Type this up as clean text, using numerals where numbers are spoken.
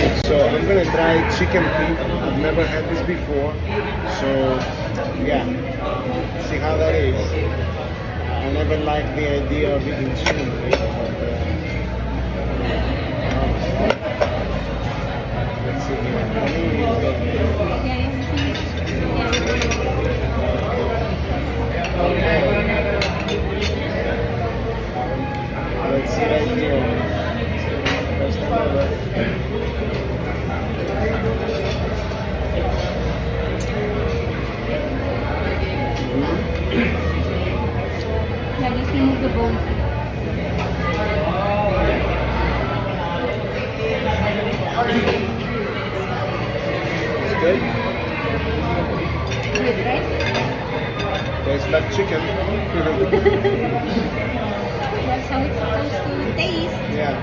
Alright, so I'm gonna try chicken feet. I've never had this before. So yeah, see how that is. I never liked the idea of eating chicken feet. Let's see here. Let's see right here. First time ever. Yeah, just remove the bone. It's good. Good, right? Tastes like chicken. That's how it's supposed to taste. Yeah.